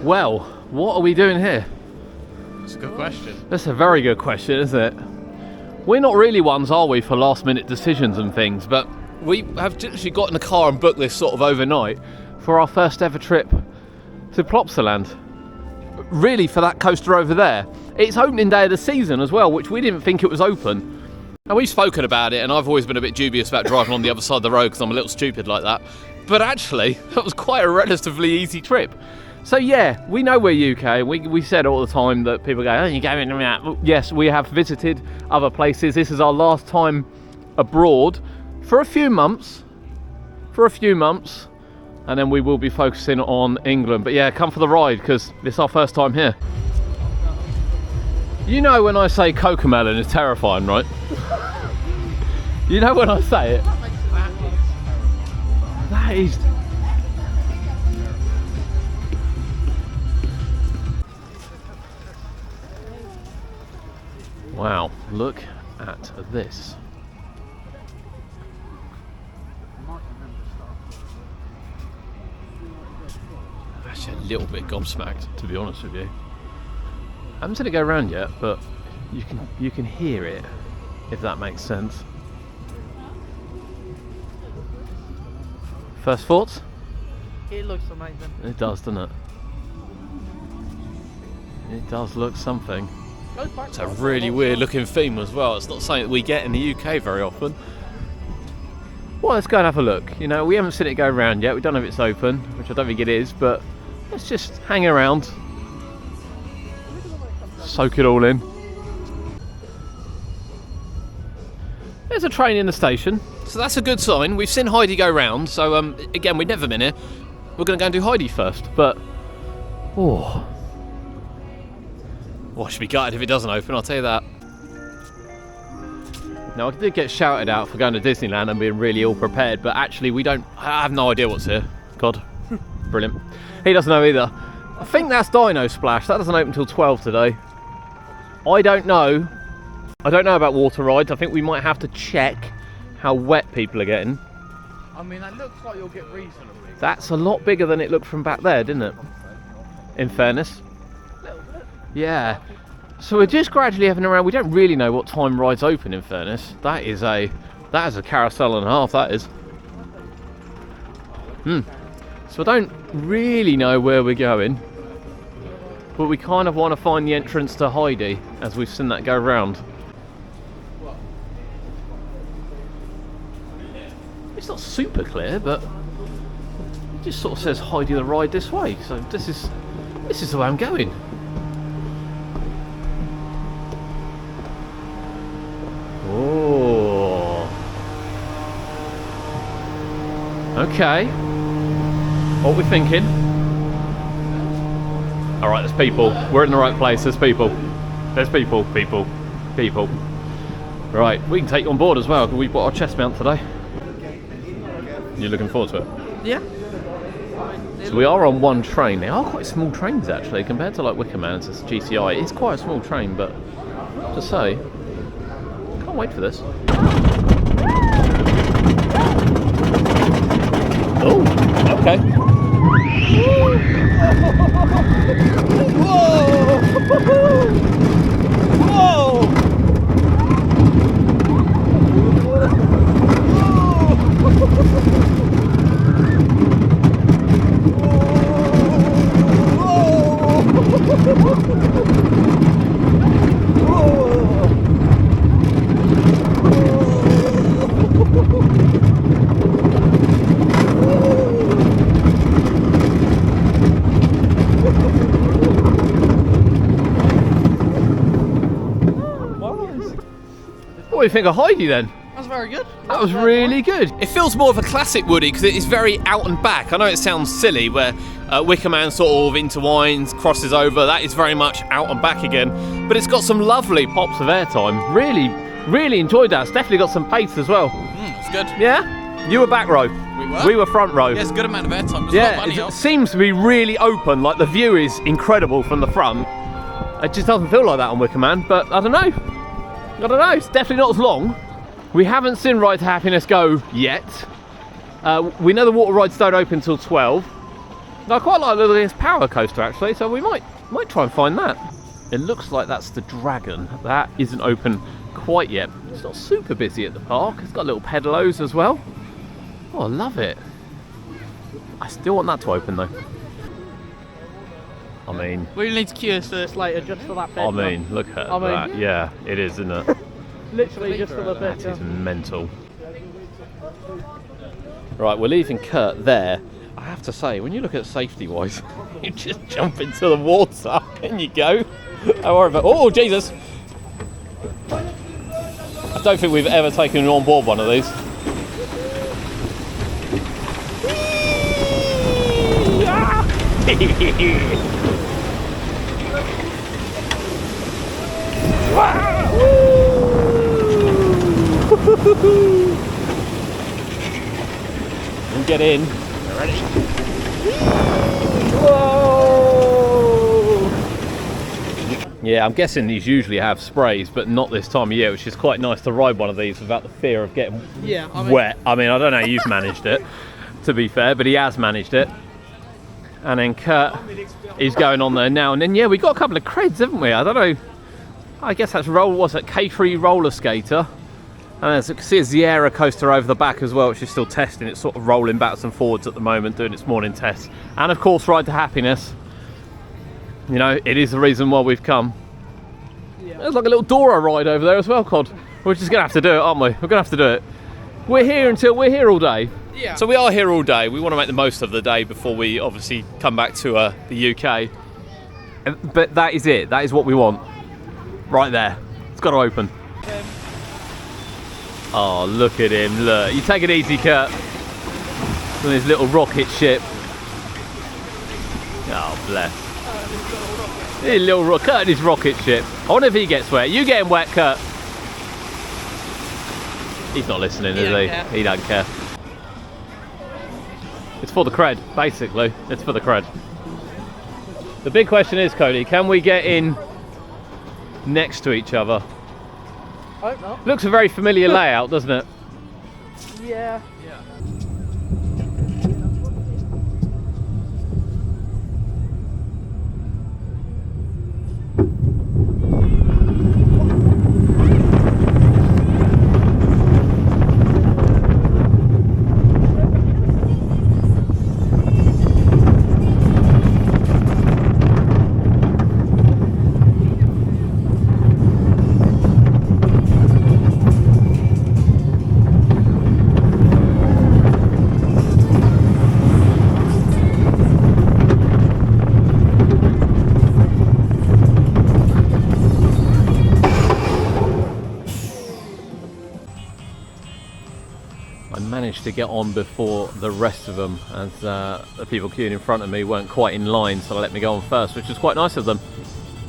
Well, what are we doing here? That's a good question. That's a very good question, isn't it? We're not really ones, are we, for last minute decisions and things, but we have literally got in the car and booked this sort of overnight for our first ever trip to Plopsaland. Really, for that coaster over there. It's opening day of the season as well, which we didn't think it was open. And we've spoken about it, and I've always been a bit dubious about driving on the other side of the road because I'm a little stupid like that. But actually, that was quite a relatively easy trip. So yeah, we know we're UK. We said all the time that people go, oh, you're going around. Yes, we have visited other places. This is our last time abroad for a few months. And then we will be focusing on England. But yeah, come for the ride because it's our first time here. You know when I say Cocomelon is terrifying, right? You know when I say it? That is... Wow, look at this. I'm actually a little bit gobsmacked, to be honest with you. I haven't seen it go around yet, but you can hear it, if that makes sense. First thoughts? It looks amazing. It does, doesn't it? It does look something. It's a really weird looking theme as well. It's not something that we get in the UK very often. Well, let's go and have a look. You know, we haven't seen it go around yet. We don't know if it's open, which I don't think it is, but let's just hang around. Soak it all in. There's a train in the station, so that's a good sign. We've seen Heidi go round, so again, we've never been here. We're going to go and do Heidi first, but oh, well, I should be gutted if it doesn't open, I'll tell you that. Now, I did get shouted out for going to Disneyland and being really ill prepared, but actually I have no idea what's here. God, brilliant. He doesn't know either. I think that's Dino Splash. That doesn't open until 12 today. I don't know about water rides. I think we might have to check how wet people are getting. I mean, that looks like you'll get reasonably. That's a lot bigger than it looked from back there, didn't it? In fairness. A little bit. Yeah. So we're just gradually having around. We don't really know what time rides open, in fairness. That is a carousel and a half, that is. So I don't really know where we're going. But we kind of want to find the entrance to Heidi, as we've seen that go round. It's not super clear, but it just sort of says Heidi the ride this way. So this is the way I'm going. Oh. Okay. What are we thinking? Alright, there's people. We're in the right place. There's people. There's people. Right, we can take you on board as well, because we've got our chest mount today. You're looking forward to it? Yeah. So we are on one train. They are quite small trains, actually, compared to like Wickerman to GCI. It's quite a small train, but to say, can't wait for this. Oh, okay. What do you think of Heidi then? That was very good. That was really good. It feels more of a classic Woody because it is very out and back. I know it sounds silly where Wickerman sort of intertwines, crosses over. That is very much out and back again. But it's got some lovely pops of airtime. Really enjoyed that. It's definitely got some pace as well. It's good. Yeah? You were back row. We were front row. Yeah, it's a good amount of airtime. Yeah, it seems to be really open. Like the view is incredible from the front. It just doesn't feel like that on Wickerman, but I don't know. It's definitely not as long. We haven't seen Ride to Happiness go yet. We know the water rides don't open till 12. I quite like this power coaster actually, so we might try and find that. It looks like that's the Dragon. That isn't open quite yet. It's not super busy at the park. It's got little pedalos as well. Oh, I love it. I still want that to open though. I mean, We'll need to queue us first later just for that bit. I mean, look at that. Yeah, it is, isn't it? Literally just for the bit. That is mental. Right, we're leaving Kurt there. I have to say, when you look at safety-wise, you just jump into the water and you go. Don't worry about. Oh, Jesus! I don't think we've ever taken on board one of these. And get in. Ready? Whoa! Yeah, I'm guessing these usually have sprays, but not this time of year, which is quite nice to ride one of these without the fear of getting wet. I mean, I don't know how you've managed it, to be fair, but he has managed it. And then Kurt is going on there now. And then, yeah, we got a couple of creds, haven't we? I don't know. I guess that's K3 roller skater. And as you can see, a Sierra coaster over the back as well, which is still testing. It's sort of rolling backwards and forwards at the moment, doing its morning tests. And of course, Ride to Happiness. You know, it is the reason why we've come. Yeah. There's like a little Dora ride over there as well, Cod. We're just going to have to do it, aren't we? We're going to have to do it. We're here all day. Yeah. So we are here all day. We want to make the most of the day before we obviously come back to the UK. But that is it. That is what we want. Right there. It's got to open. Oh, look at him. Look. You take it easy, Kurt. On his little rocket ship. Oh, bless. His little Kurt and his rocket ship. I wonder if he gets wet. You getting wet, Kurt? He's not listening, is he? He don't care. It's for the cred, basically. It's for the cred. The big question is, Cody, can we get in next to each other? I hope not. Looks a very familiar layout, doesn't it? Yeah. To get on before the rest of them, as the people queuing in front of me weren't quite in line, so they let me go on first, which was quite nice of them.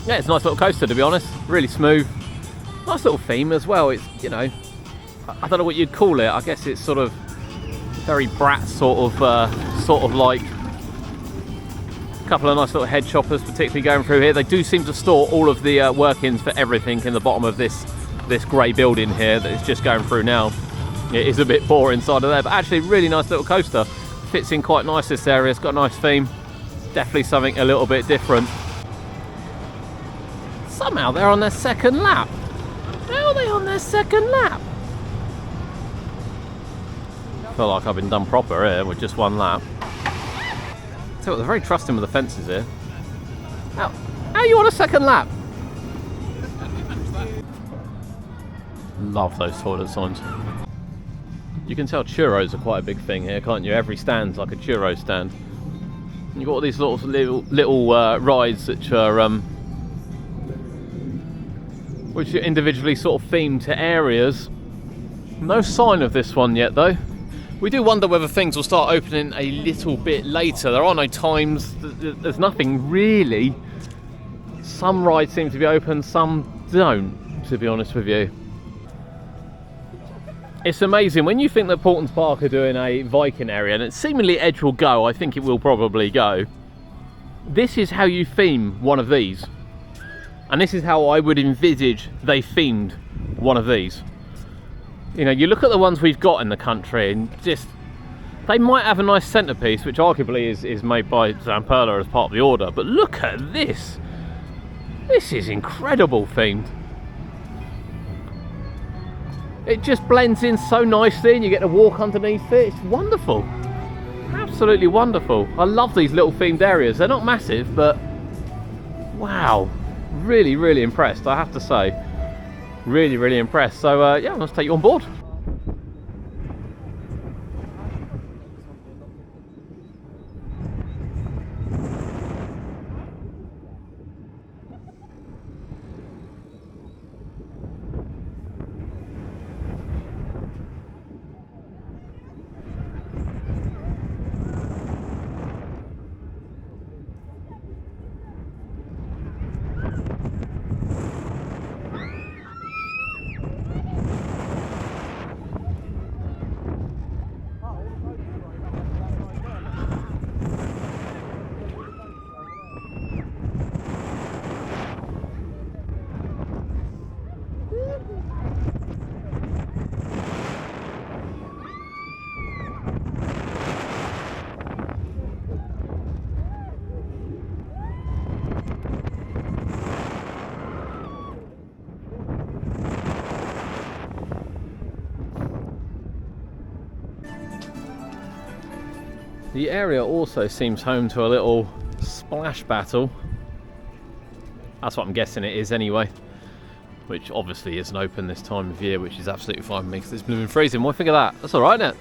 Yeah, it's a nice little coaster, to be honest. Really smooth. Nice little theme as well. It's, you know, I don't know what you'd call it. I guess it's sort of very Brat sort of like a couple of nice little head choppers, particularly going through here. They do seem to store all of the workings for everything in the bottom of this grey building here that is just going through now. It is a bit poor inside of there, but actually really nice little coaster. Fits in quite nice, this area. It's got a nice theme. Definitely something a little bit different. Somehow they're on their second lap. How are they on their second lap? I feel like I've been done proper here with just one lap. So they're very trusting with the fences here. How are you on a second lap? Love those toilet signs. You can tell churros are quite a big thing here, can't you? Every stand's like a churro stand. And you've got all these little rides which are individually sort of themed to areas. No sign of this one yet, though. We do wonder whether things will start opening a little bit later. There are no times. There's nothing really. Some rides seem to be open, some don't, to be honest with you. It's amazing when you think that Portons Park are doing a Viking area, and seemingly Edge will go. I think it will probably go. This is how you theme one of these, and this is how I would envisage they themed one of these. You know, you look at the ones we've got in the country, and just They might have a nice centrepiece, which arguably is made by Zamperla as part of the order, but look at this. This is incredible themed. It just blends in so nicely and you get to walk underneath it. It's wonderful. Absolutely wonderful. I love these little themed areas. They're not massive, but wow. Really, really impressed, I have to say. Really, really impressed. So yeah, let's take you on board. The area also seems home to a little splash battle. That's what I'm guessing it is anyway. Which obviously isn't open this time of year, which is absolutely fine with me because it's blooming freezing. What do you think of that? That's alright, isn't it?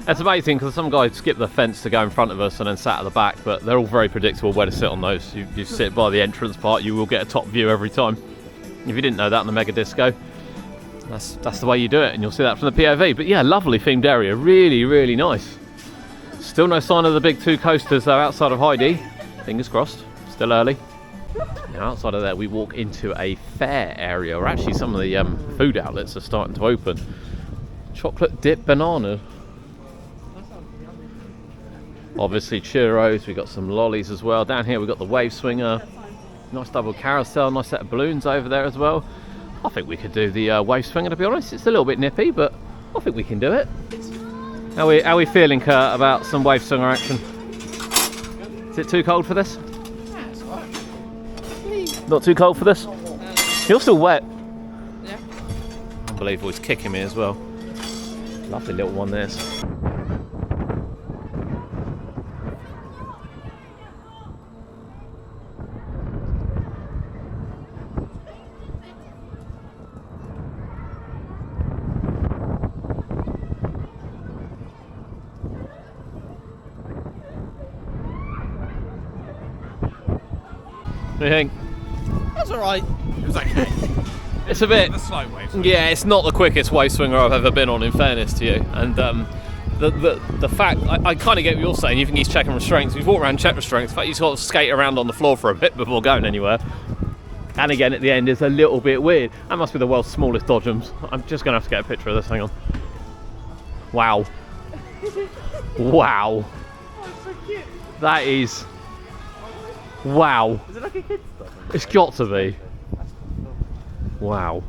It's amazing because some guy skipped the fence to go in front of us and then sat at the back, but they're all very predictable where to sit on those. You sit by the entrance part, you will get a top view every time. If you didn't know that on the Mega Disco, that's the way you do it, and you'll see that from the POV. But yeah, lovely themed area, really, really nice. Still no sign of the big two coasters though outside of Heidi. Fingers crossed, still early. Now outside of there we walk into a fair area, or actually some of the food outlets are starting to open. Chocolate dip banana. Obviously churros, we've got some lollies as well. Down here we've got the wave swinger. Nice double carousel, nice set of balloons over there as well. I think we could do the wave swinger, to be honest. It's a little bit nippy, but I think we can do it. How are we feeling, Kurt, about some wave swinger action? Is it too cold for this? Yeah, it's alright. Not too cold for this? You're still wet. Yeah. Unbelievable, it's kicking me as well. Lovely little one this. What do you think? That's alright. It was okay. It's a bit... The slow wave. Yeah, it's not the quickest wave swinger I've ever been on, in fairness to you. And the fact, I kind of get what you're saying. You think he's checking restraints. He's walked around, check restraints. The fact he's got to skate around on the floor for a bit before going anywhere. And again, at the end, is a little bit weird. That must be the world's smallest dodgems. I'm just going to have to get a picture of this. Hang on. Wow. Wow. Oh, it's so cute. That is... Wow. Is it like a kid's stuff? It's got to be. Wow.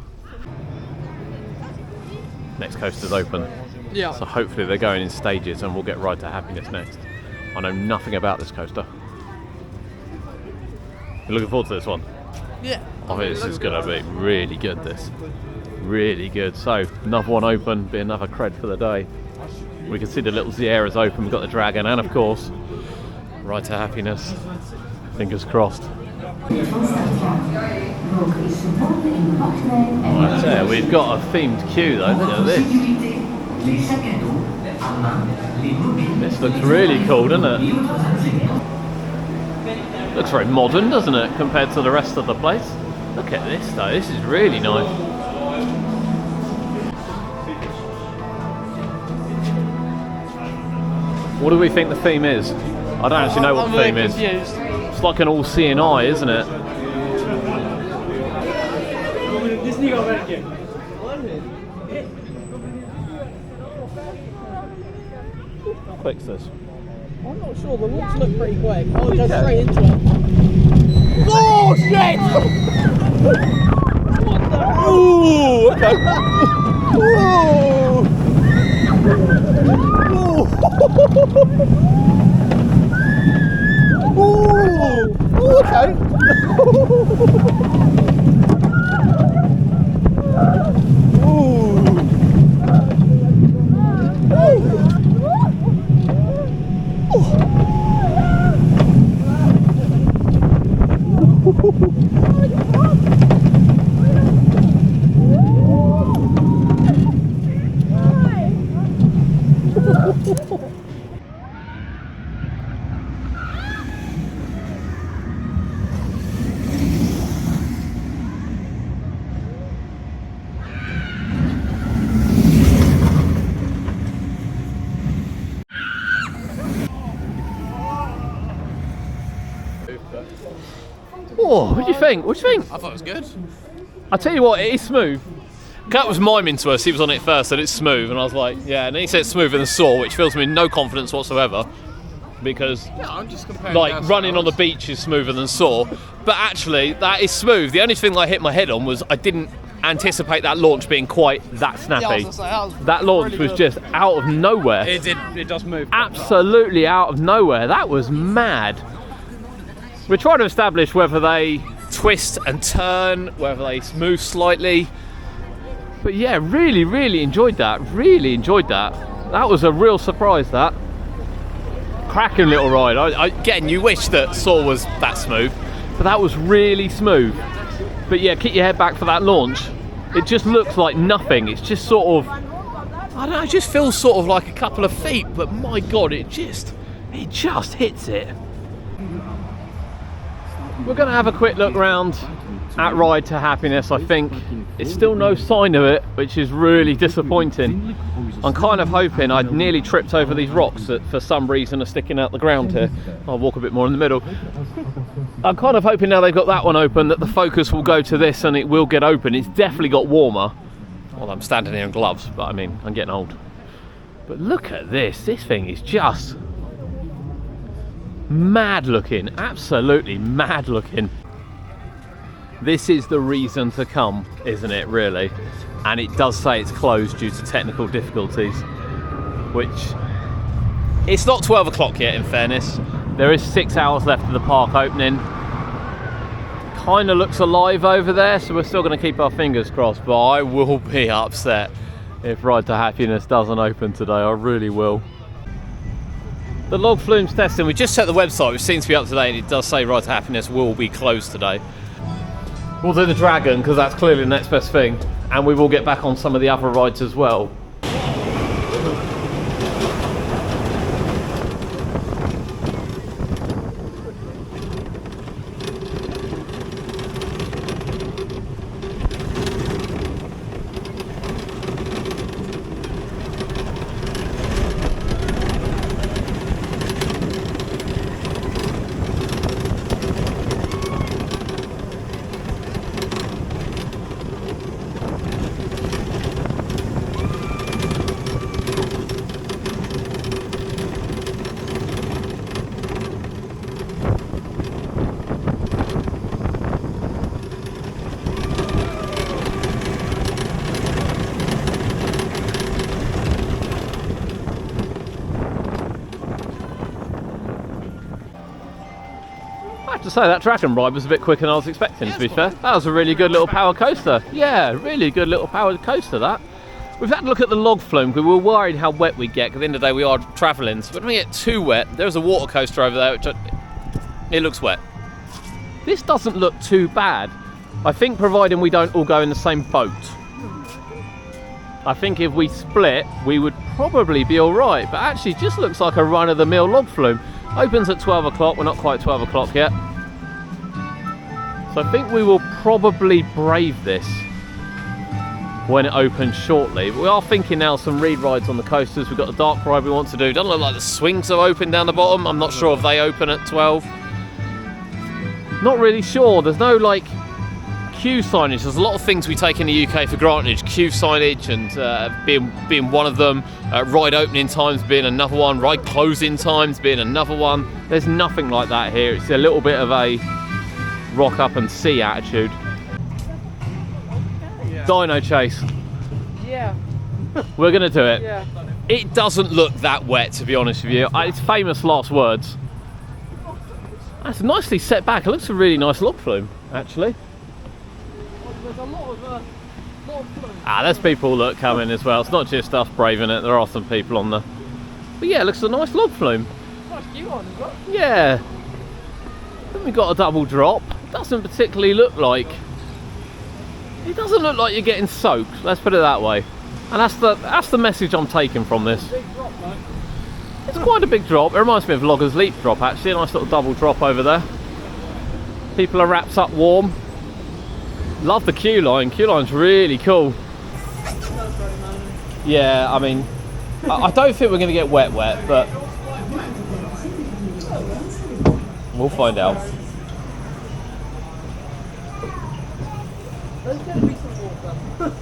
Next coaster's open. Yeah. So hopefully they're going in stages and we'll get Ride to Happiness next. I know nothing about this coaster. You're looking forward to this one? Yeah. I think this is going to be really good, this. Really good. So, another one open, be another cred for the day. We can see the little Sierras open, we've got the Dragon, and of course, Ride to Happiness. Fingers crossed. Right there, we've got a themed queue though, look at this. This looks really cool, doesn't it? Looks very modern, doesn't it, compared to the rest of the place? Look at this though, this is really nice. What do we think the theme is? I don't actually know what the theme is. It's like an all-seeing eye, isn't it? How quick's this? I'm not sure, the walks look pretty quick. I'll go straight into it. Oh shit! What the hell? Ooh, okay. Ooh. Ooh, okay. Oh, what do you think? What do you think? I thought it was good. I tell you what, it is smooth. Kat was miming to us, he was on it first, and it's smooth, and I was like, yeah, and then he said it's smoother than Saw, which fills me with no confidence whatsoever, because Yeah, I'm just comparing. like running on the beach is smoother than Saw, but actually that is smooth. The only thing that I hit my head on was I didn't anticipate that launch being quite that snappy. That launch was just out of nowhere. It does move. Absolutely out of nowhere. That was mad. We're trying to establish whether they twist and turn, whether they move slightly. But yeah, really enjoyed that. Really enjoyed that. That was a real surprise, that. Cracking little ride. Again, you wish that Saw was that smooth, but that was really smooth. But yeah, keep your head back for that launch. It just looks like nothing. It's just sort of, I don't know, it just feels sort of like a couple of feet, but my God, it just hits it. We're going to have a quick look round at Ride to Happiness. I think it's still no sign of it, which is really disappointing. I'm kind of hoping. I'd nearly tripped over these rocks that for some reason are sticking out the ground here. I'll walk a bit more in the middle. I'm kind of hoping now they've got that one open that the focus will go to this and it will get open. It's definitely got warmer. Well, I'm standing here in gloves, but I mean, I'm getting old. But look at this. This thing is just mad looking, absolutely mad looking. This is the reason to come, isn't it, really? And it does say it's closed due to technical difficulties, which it's not 12 o'clock yet, in fairness. There is 6 hours left of the park opening. Kind of looks alive over there, so we're still going to keep our fingers crossed, but I will be upset if Ride to Happiness doesn't open today. I really will. The log flumes testing, we just checked the website, which seems to be up to date, and it does say Ride to Happiness will be closed today. We'll do the Dragon, because that's clearly the next best thing, and we will get back on some of the other rides as well. To say that Dragon ride was a bit quicker than I was expecting, to be fair. That was a really good little power coaster. Yeah, really good little power coaster, that. We've had to look at the log flume because we were worried how wet we'd get, because at the end of the day we are travelling, so we don't get too wet. There's a water coaster over there, which it looks wet. This doesn't look too bad. I think providing we don't all go in the same boat. I think if we split, we would probably be all right, but actually it just looks like a run-of-the-mill log flume. Opens at 12 o'clock, we're not quite 12 o'clock yet. So I think we will probably brave this when it opens shortly. But we are thinking now some reed rides on the coasters. We've got the dark ride we want to do. Doesn't look like the swings are open down the bottom. I'm not sure if they open at 12. Not really sure. There's no like queue signage. There's a lot of things we take in the UK for granted. Queue signage and being one of them. Ride opening times being another one. Ride closing times being another one. There's nothing like that here. It's a little bit of a rock up and see attitude. Yeah. Dino chase. Yeah. We're gonna do it. Yeah. It doesn't look that wet, to be honest with you. It's famous last words. That's nicely set back. It looks a really nice log flume, actually. There's a lot of flume. There's people look coming as well. It's not just us braving it. There are some people on the. But yeah, it looks a nice log flume. Nice view on as well. Yeah. Then we got a double drop. Doesn't particularly look like. It doesn't look like you're getting soaked. Let's put it that way. And that's the message I'm taking from this. Big drop though. It's quite a big drop. It reminds me of Logger's Leap drop actually. A nice little double drop over there. People are wrapped up warm. Love the queue line. Queue line's really cool. Yeah, I mean, I don't think we're going to get wet, but we'll find out. There's going to be some water.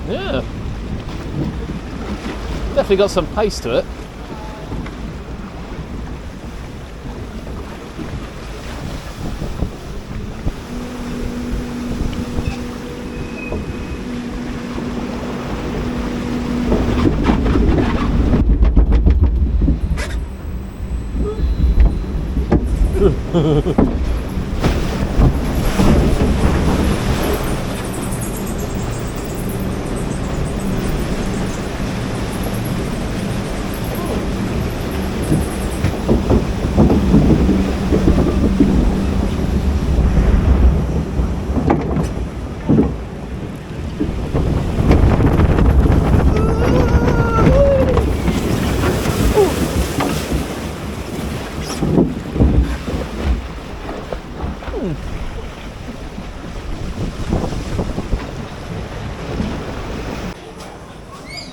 Yeah. Definitely got some pace to it.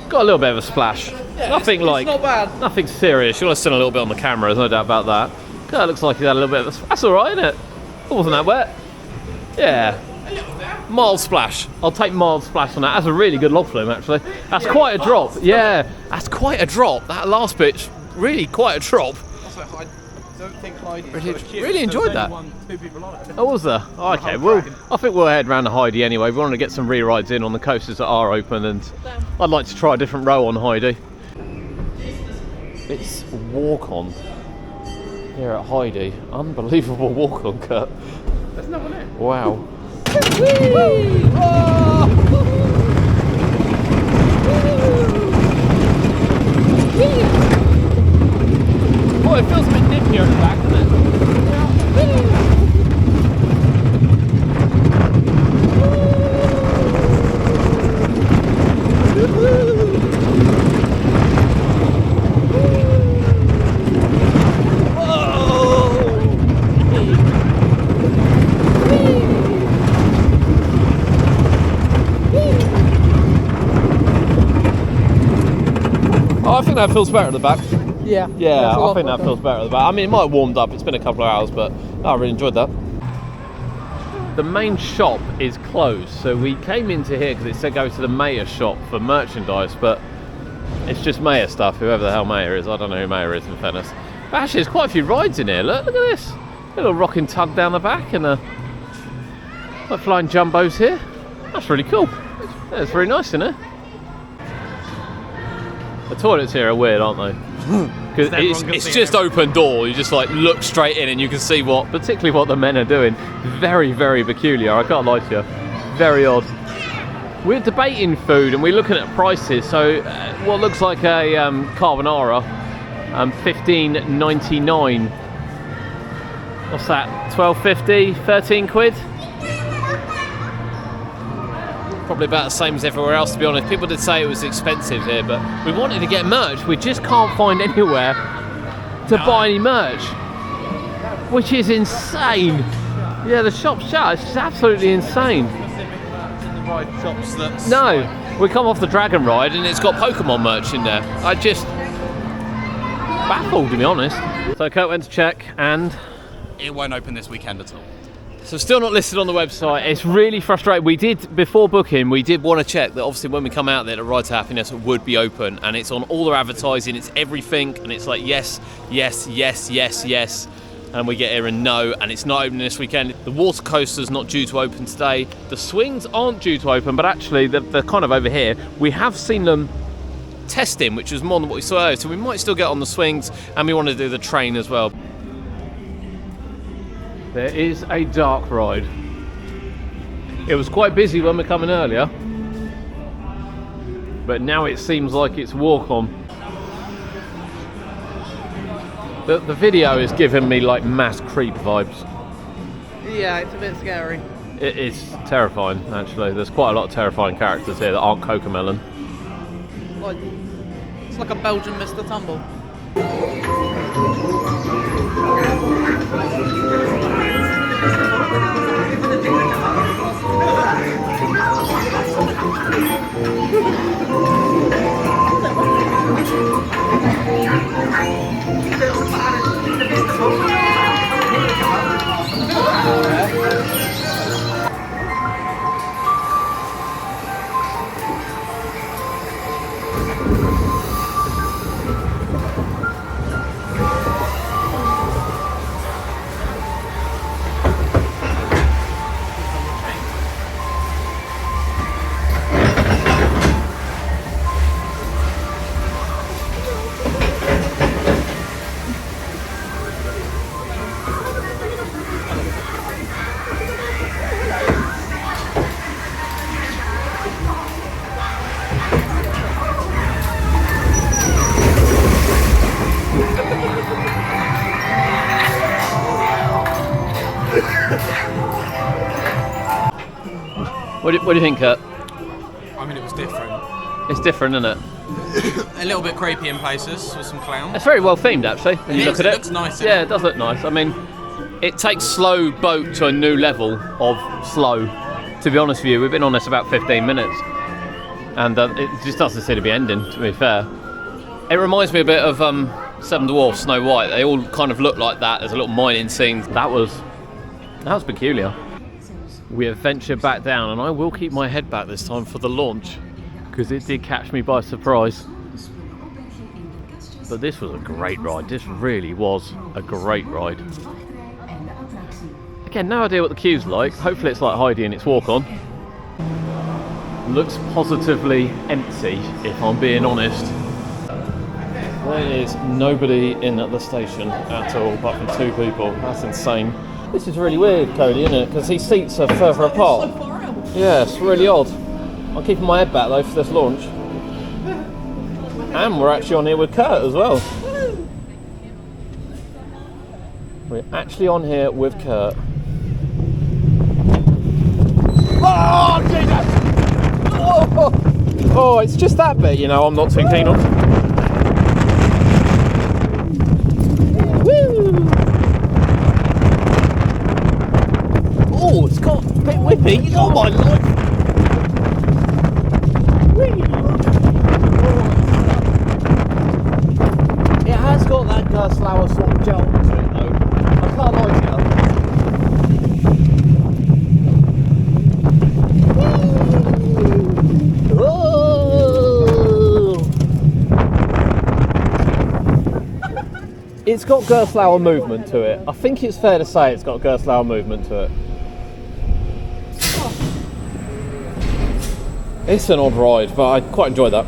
Got a little bit of a splash. Yeah, Nothing it's like, not bad. nothing serious. You'll have seen a little bit on the camera, there's no doubt about that. God, looks like he's had a little bit of a That's alright, isn't it? It wasn't that wet. Yeah. Mild splash. I'll take mild splash on that. That's a really good log flume, actually. That's quite a drop. Yeah, that's quite a drop. That last bit's really quite a drop. Also, I don't think Heidi Really enjoyed that. Two people on it. Oh, was there? Oh, okay, well, I think we'll head round to Heidi anyway. We want to get some re-rides in on the coasters that are open, and I'd like to try a different row on Heidi. It's walk-on here at Heidi. Unbelievable walk-on, Kurt. There's no one there. Wow. Oh, it feels a bit nippy at the back, doesn't it? Oh, I think that feels better at the back. Yeah. Yeah, That's a I lot think that better. feels better at the back. I mean, it might have warmed up. It's been a couple of hours, but I really enjoyed that. The main shop is closed, so we came into here because it said go to the Mayor shop for merchandise, but it's just Mayor stuff, whoever the hell Mayor is. I don't know who Mayor is, in fairness. But actually, there's quite a few rides in here. Look at this. A little rocking tug down the back and like flying jumbos here. That's really cool. Yeah, it's very nice in here. The toilets here are weird, aren't they? Because it's just open door. You just like look straight in and you can see particularly what the men are doing. Very, very peculiar. I can't lie to you. Very odd. We're debating food and we're looking at prices. So what looks like a carbonara, $15.99. What's that? $12.50, 13 quid? Probably about the same as everywhere else, to be honest. People did say it was expensive here, but we wanted to get merch. We just can't find anywhere to buy any merch, which is insane. Yeah, the shop's shut. It's just absolutely insane. Shops that's No, we come off the Dragon ride and it's got Pokemon merch in there. I just baffled, to be honest. So Kurt went to check and it won't open this weekend at all. so still not listed on the website. It's really frustrating. We did, before booking, we did want to check that obviously when we come out there, the Ride to Happiness would be open, and it's on all their advertising, it's everything, and it's like yes, yes, yes, yes, yes, and we get here and no, and it's not opening this weekend. The water coaster's not due to open today. The swings aren't due to open, but actually they're kind of over here. We have seen them testing, which was more than what we saw earlier, so we might still get on the swings, and we want to do the train as well. There is a dark ride. It was quite busy when we were coming earlier, but now it seems like it's walk on. The video is giving me like mass creep vibes. Yeah, it's a bit scary. It is terrifying, actually. There's quite a lot of terrifying characters here that aren't Cocomelon. Like, it's like a Belgian Mr. Tumble. What do you think, Kurt? I mean, it was different. It's different, isn't it? A little bit creepy in places with some clowns. It's very well themed, actually, when you look at it. It looks nice, doesn't Yeah, it? it does look nice. I mean, it takes slow boat to a new level of slow. To be honest with you, we've been on this about 15 minutes, and it just doesn't seem to be ending, to be fair. It reminds me a bit of Seven Dwarfs, Snow White. They all kind of look like that. There's a little mining scene. That was peculiar. We have ventured back down, and I will keep my head back this time for the launch, because it did catch me by surprise. But this was a great ride. This really was a great ride. Again, no idea what the queue's like. Hopefully it's like Heidi and it's walk on. Looks positively empty, if I'm being honest. There is nobody in at the station at all, apart from 2 people. That's insane. This is really weird, Cody, isn't it? Because these seats are further apart. So far out. Yeah, it's really odd. I'm keeping my head back though for this launch. And we're actually on here with Kurt as well. We're actually on here with Kurt. Oh, Jesus! Oh, it's just that bit, you know, I'm not too keen on. Woo! Oh, it's got a bit whippy. Oh my life! Whee! It has It's got Gerstlauer movement to it. I think it's fair to say it's got Gerstlauer movement to it. It's an odd ride, but I quite enjoy that.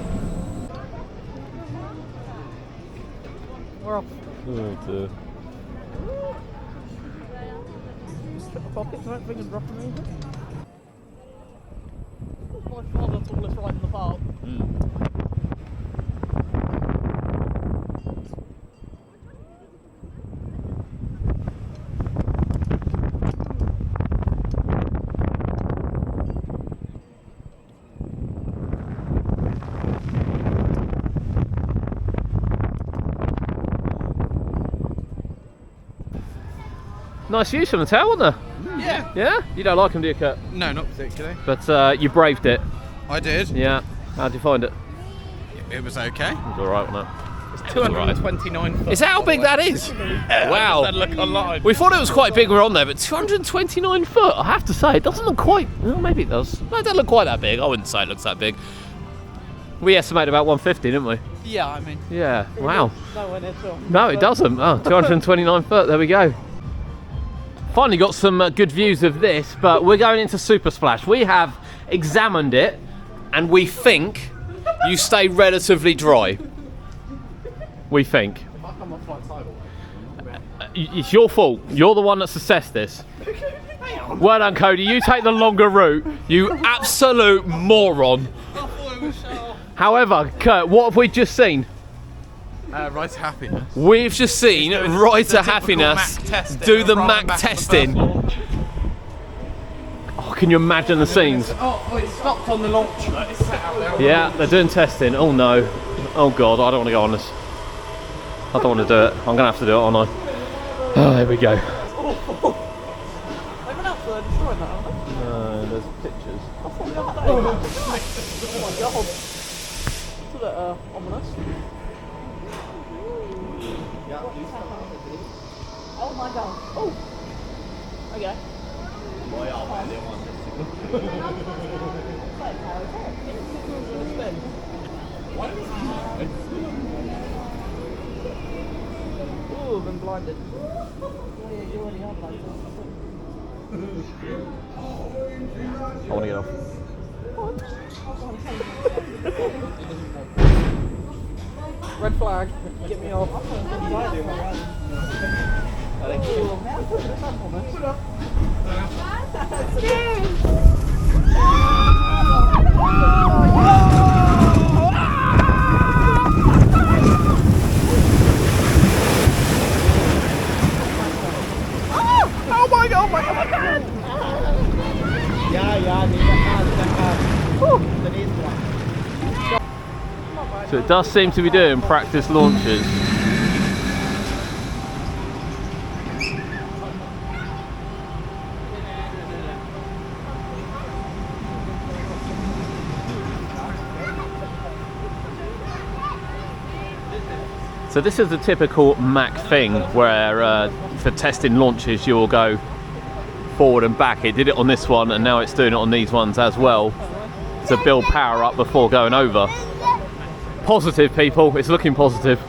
We're off. Oh dear. Check the pockets, I don't think it's dropping anything. It's by far the tallest ride in the park. Nice use on the tail, wasn't there? Yeah. Yeah? You don't like them, do you, Kurt? No, not particularly. But you braved it. I did. Yeah. How'd you find it? It was okay. It was alright, wasn't it? It's 229 foot. Is that how big that is? Wow. That look online. We thought it was quite big when we were on there, but 229 foot, I have to say, it doesn't look quite... Well, maybe it does. No, it doesn't look quite that big. I wouldn't say it looks that big. We estimated about 150, didn't we? Yeah, I mean. Yeah. Wow. Nowhere near at all. No, it doesn't. Oh, 229 foot. There we go. Finally got some good views of this, but we're going into Super Splash. We have examined it, and we think you stay relatively dry. We think. It's your fault. You're the one that's assessed this. Well done, Cody. You take the longer route. You absolute moron. However, Kurt, what have we just seen? Right to Happiness. We've just seen Right to Happiness do the Mac testing. Oh, can you imagine the scenes? Oh, it stopped on the launch. It's sat out there. Yeah, they're doing testing. Oh no. Oh god, I don't want to go on this. I don't want to do it. I'm going to have to do it, aren't I? Oh, there we go. They've been out for destroying that, haven't they? There's pictures. I thought the other day. Oh my god. It's a bit ominous. Oh my god. Oh! Okay. Oh, I've been blinded. You already are blinded. I want to get off. Red flag, get me off. Oh my god, oh my god, oh my god! So it does seem to be doing practice launches. So this is the typical Mac thing where for testing launches you'll go forward and back. It did it on this one and now it's doing it on these ones as well to build power up before going over. Positive, people, it's looking positive.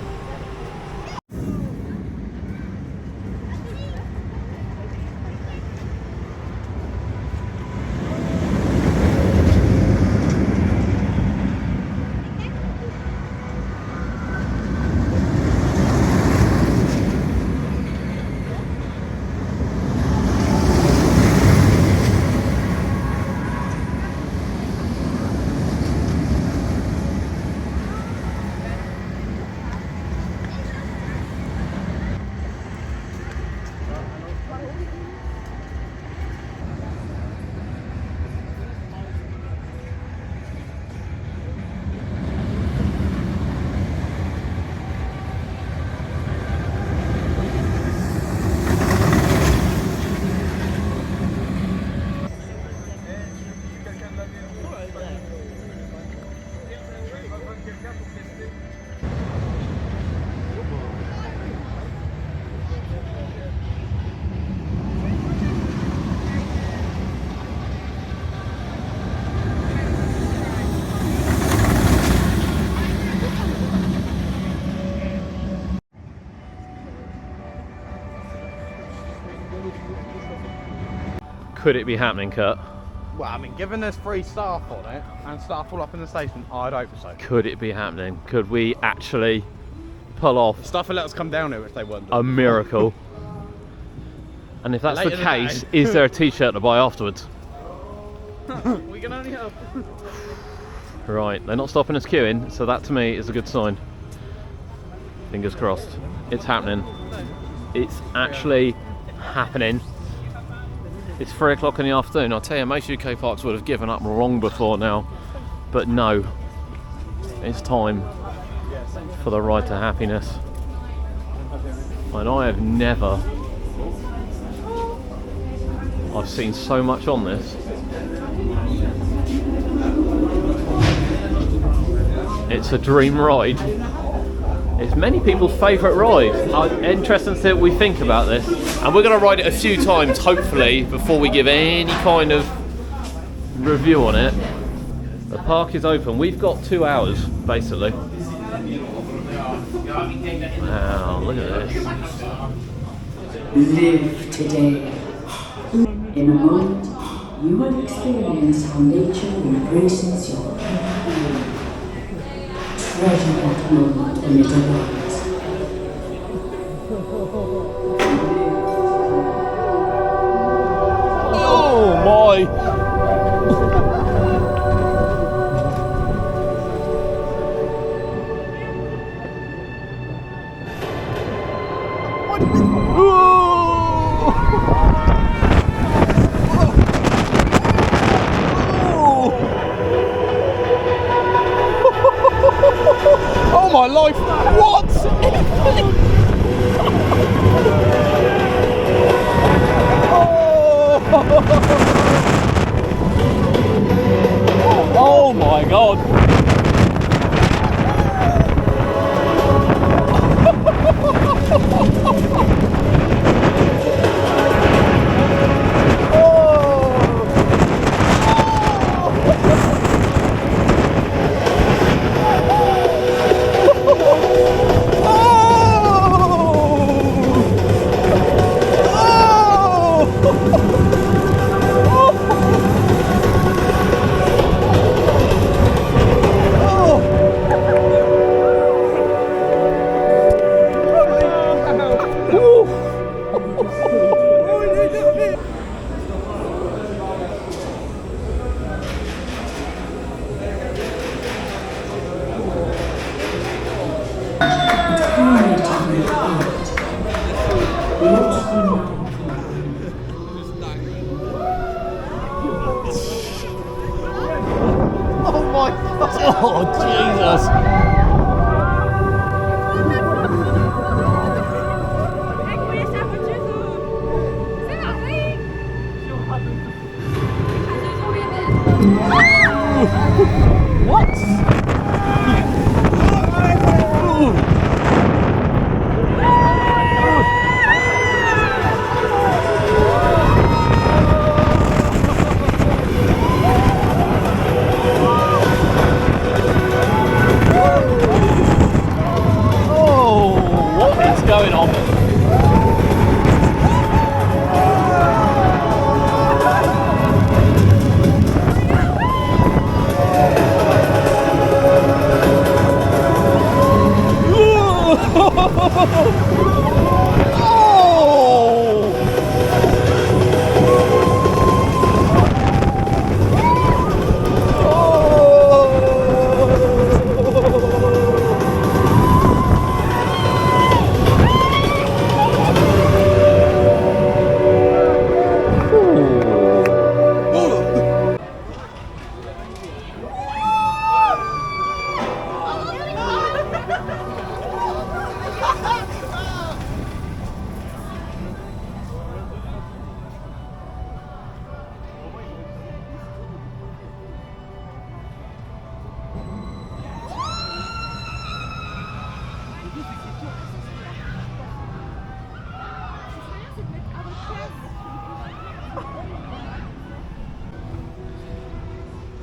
Could it be happening, Kurt? Well, I mean, given there's 3 staff on it and staff all up in the station, I'd hope so. Could it be happening? Could we actually pull off Staff will let us come down here if they want. a miracle? And if that's Later the in the case, day. is there a t-shirt to buy afterwards? We can only help. Right, they're not stopping us queuing, so that to me is a good sign. Fingers crossed. It's happening. It's actually happening. It's 3 o'clock in the afternoon. I'll tell you, most UK parks would have given up long before now. But no, it's time for the ride to happiness. And I have never... I've seen so much on this. It's a dream ride. It's many people's favourite ride. Interesting to see what we think about this. And we're going to ride it a few times, hopefully, before we give any kind of review on it. The park is open. We've got 2 hours, basically. Wow, look at this. Live today. In a moment, you will experience how nature embraces your being. Treasure that moment when it arrives. Oh my! Oh my life! What? Oh my god! Oh Jesus!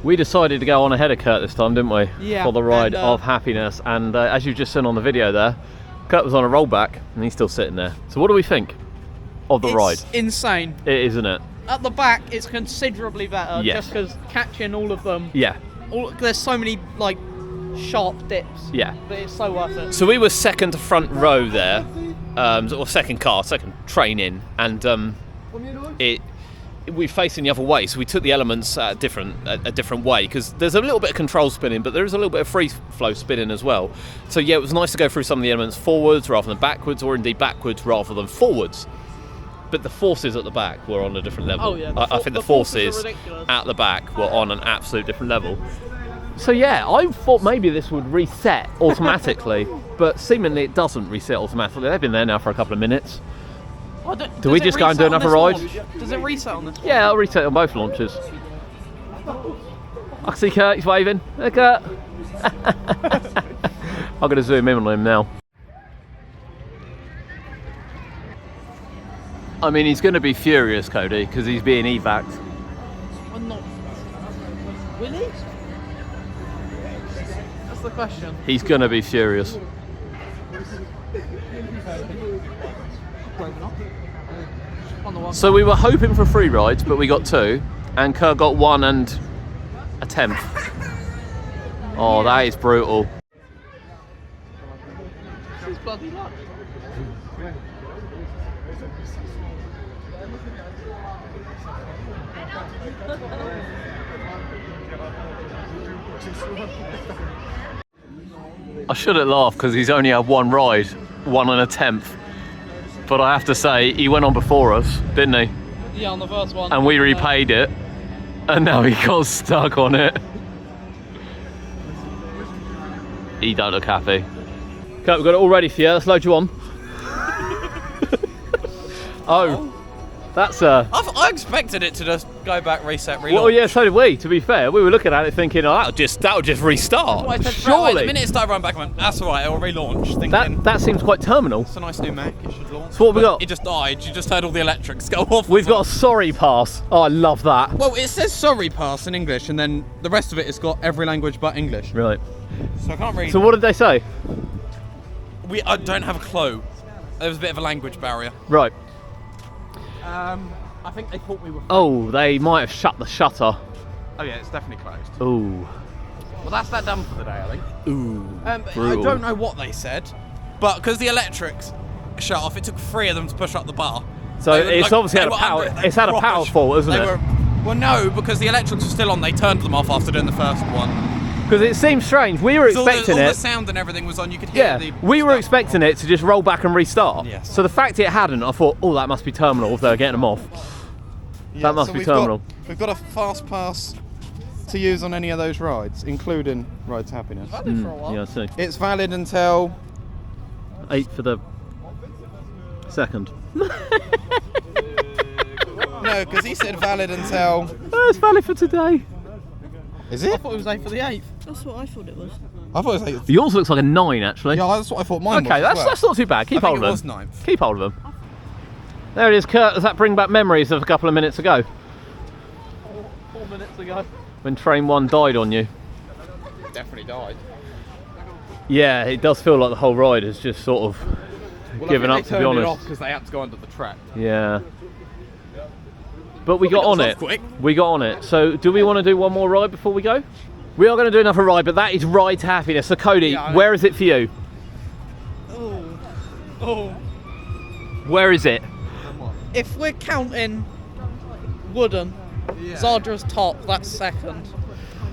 We decided to go on ahead of Kurt this time, didn't we? Yeah. For the ride and, of happiness. And as you've just seen on the video there, Kurt was on a rollback and he's still sitting there. So what do we think of the ride? It's insane. It is, isn't it? at the back, it's considerably better. Yes. Just because catching all of them. Yeah. There's so many like sharp dips. Yeah. But it's so worth it. So we were second to front row there, or second train in, and we're facing the other way, so we took the elements a different way, because there's a little bit of control spinning, but there is a little bit of free flow spinning as well. So yeah, it was nice to go through some of the elements forwards rather than backwards, or indeed backwards rather than forwards. But the forces at the back were on a different level. Oh yeah. I think the forces at the back were on an absolute different level. So yeah, I thought maybe this would reset automatically, but seemingly it doesn't reset automatically. They've been there now for a couple of minutes. Do we just go and do another ride? Does it reset on this one? Yeah, I'll reset on both launches. I can see Kurt, he's waving. Hey Kurt! I'm going to zoom in on him now. I mean, he's going to be furious, Cody, because he's being evac'd. I'm not. Will he? That's the question. He's going to be furious. So we were hoping for 3 rides, but we got 2, and Kurt got 1 and a 10th. Oh, that is brutal. This is bloody luck. I shouldn't laugh because he's only had 1 ride, 1 and a 10th. But I have to say, he went on before us, didn't he? Yeah, on the first one. And we repaid it, and now he got stuck on it. He don't look happy. Okay, we've got it all ready for you. Let's load you on. Oh, that's I expected it to just go back, reset, relaunch. Well, yeah, so did we. To be fair, we were looking at it thinking, oh, that'll just restart. Well, Surely. the minute it started running back, I went, that's all right, it'll relaunch. Thinking, That seems quite terminal. it's a nice new Mac, it should launch. So what have we got? It just died. You just heard all the electrics go off. We've got a sorry pass. Oh, I love that. Well, it says sorry pass in English, and then the rest of it has got every language but English. Right. So I can't read. So what did they say? I don't have a clue. There was a bit of a language barrier. Right. I think they thought we were. Oh, they might have shut the shutter. Oh yeah, it's definitely closed. Ooh. Well, that's that done for the day, I think. Ooh. I brutal. don't know what they said, but because the electrics shut off, it took 3 of them to push up the bar. So it's obviously had a power. It's had a power fault, isn't it? Well, no, because the electrics were still on. They turned them off after doing the first one. Because it seems strange. We were expecting all it. the sound and everything was on. You could hear the. We were expecting it to just roll back and restart. Yes. So the fact it hadn't, I thought, oh, that must be terminal if they're getting them off. Yeah, that must be terminal. We've got a fast pass to use on any of those rides, including Ride to Happiness. For a while. Yeah, I see. It's valid until 8 for the second. no, because he said valid until. Oh, it's valid for today. Is I it? thought it was 8 for the 8th. That's what I thought it was. I thought it was 8. Yours looks like a 9, actually. Yeah, that's what I thought mine was. Okay, as well. that's not too bad. Keep I hold think of it them. was 9th. Keep hold of them. There it is, Kurt. Does that bring back memories of a couple of minutes ago? 4 minutes ago. When Train 1 died on you? Definitely died. Yeah, it does feel like the whole ride is just sort of given up, to be honest. because they had to go under the track. Yeah. But we got got on us it. off quick. We got on it. So do we want to do one more ride before we go? We are going to do another ride, but that is Ride to Happiness. So Cody, Yeah, where is it for you? Oh. Where is it? If we're counting wooden, Zardra's top, that's second.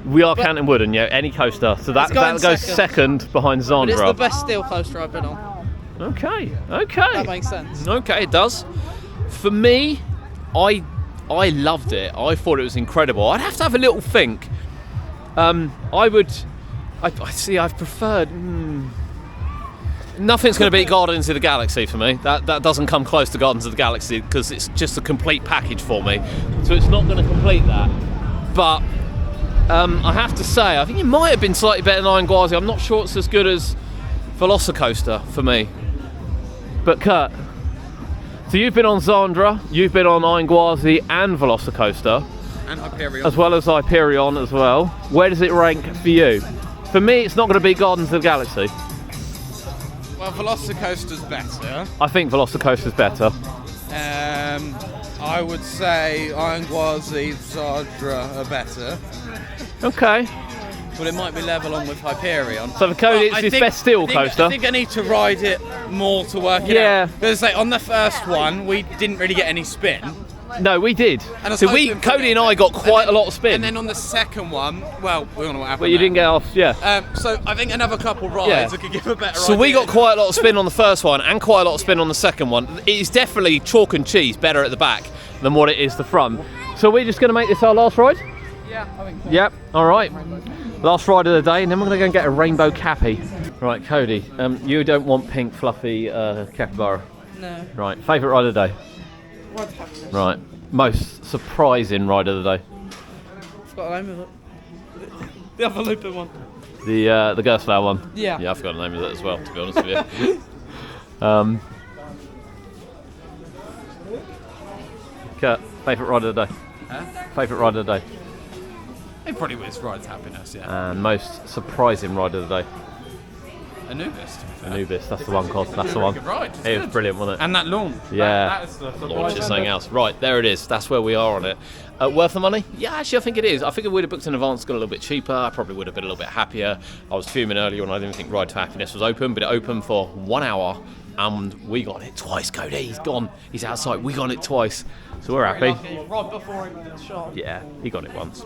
We are counting wooden, yeah, any coaster. So that going goes second behind But it's the Zandra. best steel coaster I've been on. Okay. That makes sense. Okay, it does. For me, I loved it. I thought it was incredible. I'd have to have a little think. I've preferred. Nothing's going to beat Guardians of the Galaxy for me. That doesn't come close to Guardians of the Galaxy because it's just a complete package for me. So it's not going to complete that. But I have to say, I think it might have been slightly better than Iron Gwazi. I'm not sure it's as good as Velocicoaster for me. But Kurt, so you've been on Zandra, you've been on Iron Gwazi and Velocicoaster, And Hyperion. as well as Hyperion as well. Where does it rank for you? For me, it's not going to beat Guardians of the Galaxy. Well, Velocicoaster's better. I think Velocicoaster's better. I would say Ironquazi, Zadra are better, Okay. but it might be level on with Hyperion. So for Cody, But it's his best steel coaster. I think I need to ride it more to work it Yeah. out. Because like, on the first one, we didn't really get any spin. No, we did. And I was So hoping for Cody it. and I got quite And then- a lot of spin. And then on the second one, well, we don't know what happened. But you there. didn't get off, yeah. So I think another couple rides Yeah. I could give a better So idea. we got quite a lot of spin on the first one and quite a lot of spin on the second one. It is definitely chalk and cheese better at the back than what it is the front. So we're just going to make this our last ride? Yeah, I think so. Yep, all right. Last ride of the day, and then we're going to go and get a rainbow cappy. Right, Cody, you don't want pink fluffy capybara? No. Right, favourite ride of the day? Ride to Happiness. Right, most surprising ride of the day? Forgot the name of it. The other looping one. The Gerstlauer one? Yeah. Yeah, I forgot the name of it as well, to be honest with you. Kurt, favourite ride of the day? Huh? Favourite ride of the day? It probably was Ride to Happiness, yeah. And most surprising ride of the day? Anubis, to be fair. Anubis, that's the one, Cos, that's the one. Good ride. It's It was good. brilliant, wasn't it? And that launch. Yeah. That is the Launch is something else. Right, there it is. That's where we are on it. Worth the money? Yeah, actually, I think it is. I think if we'd have booked in advance, got a little bit cheaper, I probably would have been a little bit happier. I was fuming earlier when I didn't think Ride to Happiness was open, but it opened for 1 hour, and we got it twice. Cody, he's gone. He's outside. We got it twice. So we're happy. Right before it was shot. Yeah, he got it once.